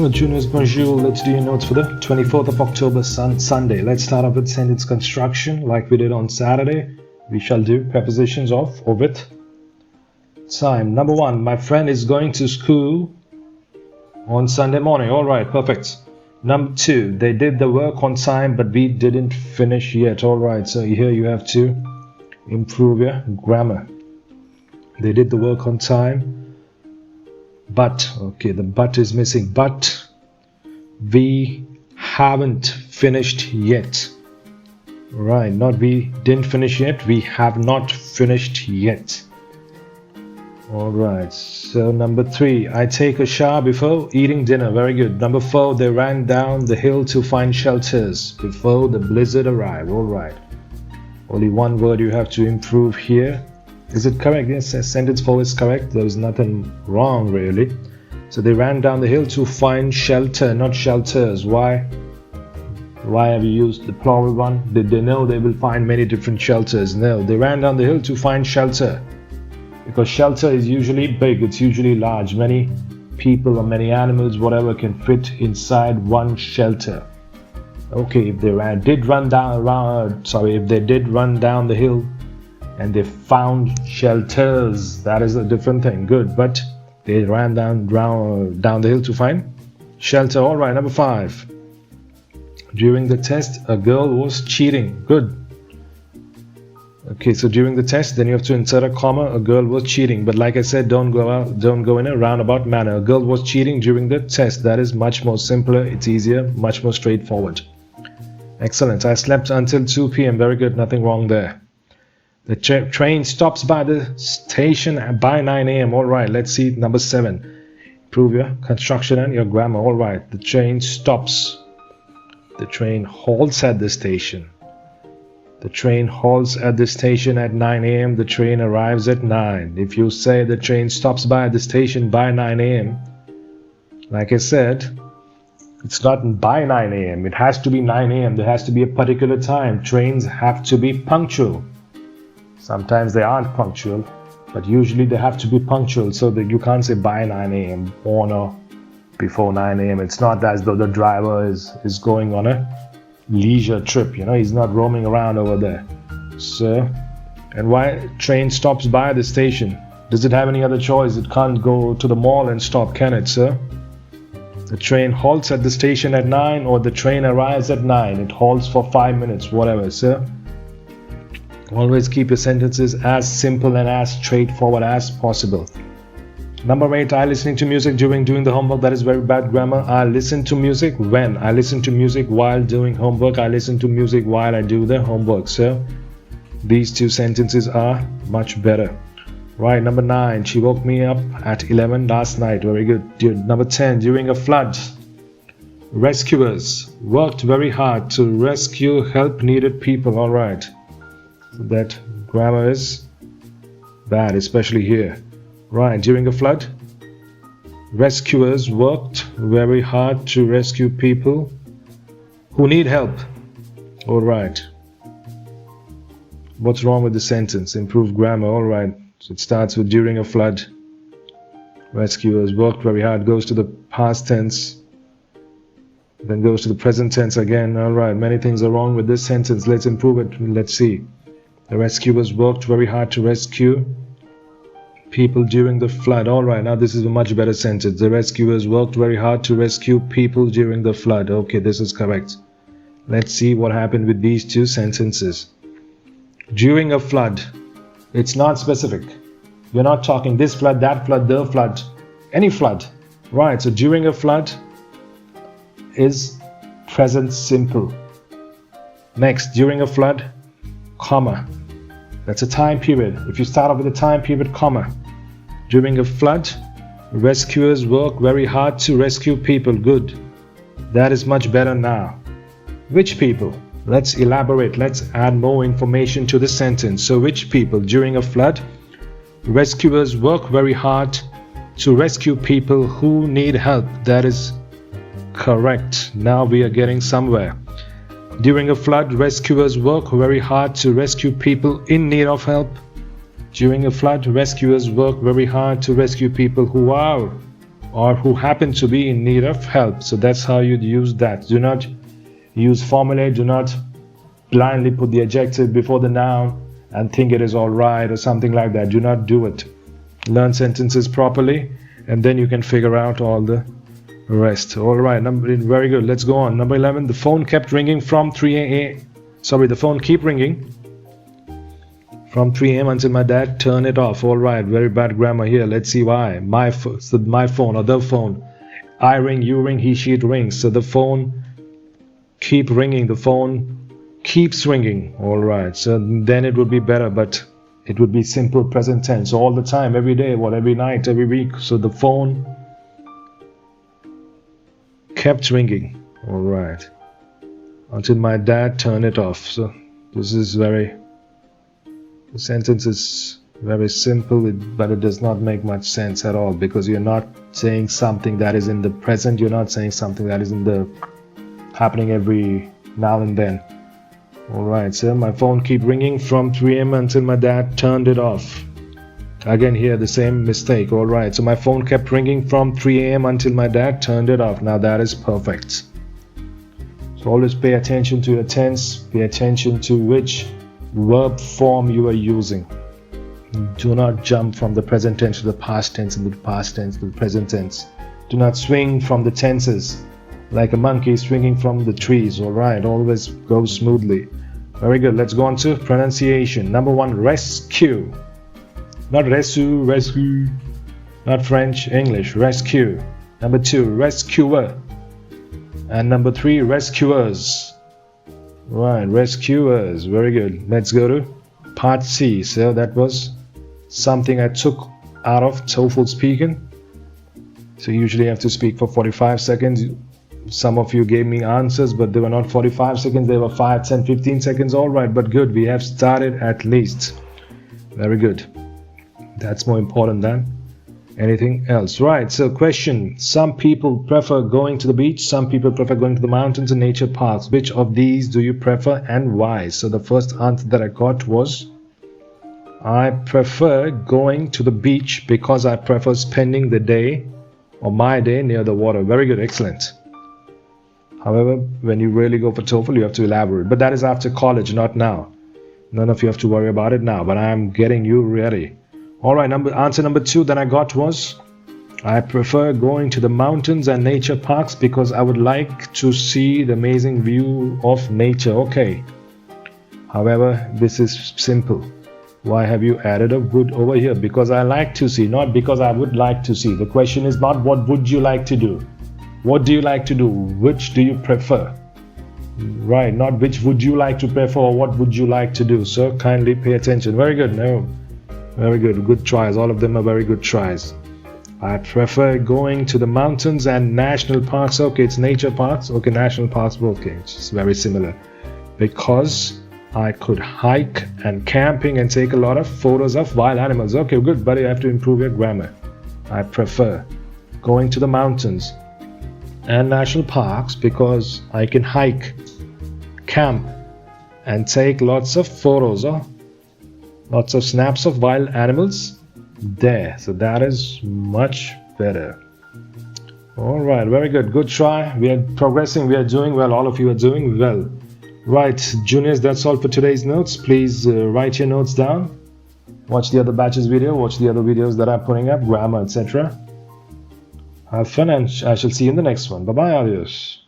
Hello juniors, bonjour. Let's do your notes for the 24th of October, Sunday. Let's start off with sentence construction like we did on Saturday. We shall do prepositions of or with time. Number one, my friend is going to school on Sunday morning. All right, perfect. Number two, they did the work on time, but we didn't finish yet. All right, so here you have to improve your grammar. They did the work on time, but, okay, the but is missing. But we haven't finished yet. Right, not we didn't finish yet, we have not finished yet. Alright, so number three, I take a shower before eating dinner. Very good. Number four, they ran down the hill to find shelters before the blizzard arrived. Alright, only one word you have to improve here. Is it correct? Yes, sentence 4 is correct. There is nothing wrong really. So they ran down the hill to find shelter, not shelters. Why have you used the plural one? Did they know they will find many different shelters? No, they ran down the hill to find shelter. Because shelter is usually big, it's usually large. Many people or many animals, whatever, can fit inside one shelter. Okay, if they did run down the hill and they found shelters, that is a different thing. Good, but they ran down the hill to find shelter. All right, number five. During the test, a girl was cheating. Good. Okay, so during the test, then you have to insert a comma. A girl was cheating, but like I said, don't go in a roundabout manner. A girl was cheating during the test. That is much more simpler. It's easier, much more straightforward. Excellent. I slept until 2 p.m. Very good. Nothing wrong there. The train stops by the station by 9 a.m. All right, let's see number 7. Improve your construction and your grammar. All right, the train stops. The train halts at the station. The train halts at the station at 9 a.m. The train arrives at 9. If you say the train stops by the station by 9 a.m., like I said, it's not by 9 a.m. It has to be 9 a.m. There has to be a particular time. Trains have to be punctual. Sometimes they aren't punctual, but usually they have to be punctual, so that you can't say by 9 a.m. or before 9 a.m. It's not as though the driver is going on a leisure trip, he's not roaming around over there. So, and why train stops by the station? Does it have any other choice? It can't go to the mall and stop, can it, sir? The train halts at the station at 9, or the train arrives at 9. It halts for 5 minutes, whatever, sir. Always keep your sentences as simple and as straightforward as possible. Number 8, I listening to music during doing the homework. That is very bad grammar. I listen to music when? I listen to music while doing homework. I listen to music while I do the homework. So these two sentences are much better. Right, number 9, she woke me up at 11 last night. Very good. Number 10, during a flood, rescuers worked very hard to rescue help needed people. All right. So that grammar is bad, especially here. Right, during a flood, rescuers worked very hard to rescue people who need help. All right. What's wrong with the sentence? Improve grammar. All right. So it starts with during a flood. Rescuers worked very hard. Goes to the past tense. Then goes to the present tense again. All right. Many things are wrong with this sentence. Let's improve it. Let's see. The rescuers worked very hard to rescue people during the flood. All right, now this is a much better sentence. The rescuers worked very hard to rescue people during the flood. Okay, this is correct. Let's see what happened with these two sentences. During a flood, it's not specific. You're not talking this flood, that flood, the flood, any flood. Right, so during a flood is present simple. Next, during a flood, comma. That's a time period. If you start off with a time period, comma. During a flood, rescuers work very hard to rescue people. Good. That is much better now. Which people? Let's elaborate. Let's add more information to the sentence. So which people? During a flood, rescuers work very hard to rescue people who need help. That is correct. Now we are getting somewhere. During a flood, rescuers work very hard to rescue people in need of help. During a flood, rescuers work very hard to rescue people who are or who happen to be in need of help. So that's how you'd use that. Do not use formulae. Do not blindly put the adjective before the noun and think it is all right or something like that. Do not do it. Learn sentences properly, and then you can figure out all the rest. All right, very good. Let's go on. Number 11. The phone kept ringing from 3 a.m. Sorry, the phone keep ringing from 3 a.m. until my dad turned it off. All right, very bad grammar here. Let's see why. My phone or the phone. I ring, you ring, he, she, it rings. So the phone keep ringing. The phone keeps ringing. All right, so then it would be better, but it would be simple present tense all the time, every day, every night, every week. So the phone kept ringing. All right, until my dad turned it off. So this is the sentence is very simple, but it does not make much sense at all, because you're not saying something that is in the present. You're not saying something that is in the happening every now and then. Alright, so my phone keep ringing from 3 a.m. until my dad turned it off. Again here the same mistake. Alright, so my phone kept ringing from 3 a.m. until my dad turned it off. Now that is perfect. So always pay attention to your tense. Pay attention to which verb form you are using. Do not jump from the present tense to the past tense and the past tense to the present tense. Do not swing from the tenses like a monkey swinging from the trees. Alright, always go smoothly. Very good. Let's go on to pronunciation. Number 1, rescue. Not rescue. Not French, English. Rescue. Number 2, rescuer. And number 3, rescuers. Right, rescuers. Very good. Let's go to part C. So that was something I took out of TOEFL speaking. So usually I have to speak for 45 seconds. Some of you gave me answers, but they were not 45 seconds, they were 5, 10, 15 seconds. All right, but good, we have started at least. Very good. That's more important than anything else. Right, so question. Some people prefer going to the beach, some people prefer going to the mountains and nature parks. Which of these do you prefer and why? So the first answer that I got was, I prefer going to the beach because I prefer spending the day or my day near the water. Very good, excellent. However, when you really go for TOEFL, you have to elaborate. But that is after college, not now. None of you have to worry about it now, but I am getting you ready. All right, answer number 2 that I got was, I prefer going to the mountains and nature parks because I would like to see the amazing view of nature. Okay. However, this is simple. Why have you added a would over here? Because I like to see, not because I would like to see. The question is not what would you like to do. What do you like to do? Which do you prefer? Right, not which would you like to prefer or what would you like to do. So kindly pay attention. Very good. No, very good. Good tries. All of them are very good tries. I prefer going to the mountains and national parks. Okay, it's nature parks. Okay, national parks. Okay, it's very similar. Because I could hike and camping and take a lot of photos of wild animals. Okay, good, but you have to improve your grammar. I prefer going to the mountains and national parks because I can hike, camp, and take lots of photos or lots of snaps of wild animals there. So that is much better. All right, very good. Good try. We are progressing. We are doing well. All of you are doing well. Right, juniors, that's all for today's notes. Please write your notes down. Watch the other batches video. Watch the other videos that I'm putting up, grammar, etc. Have fun, and I shall see you in the next one. Bye-bye, adios.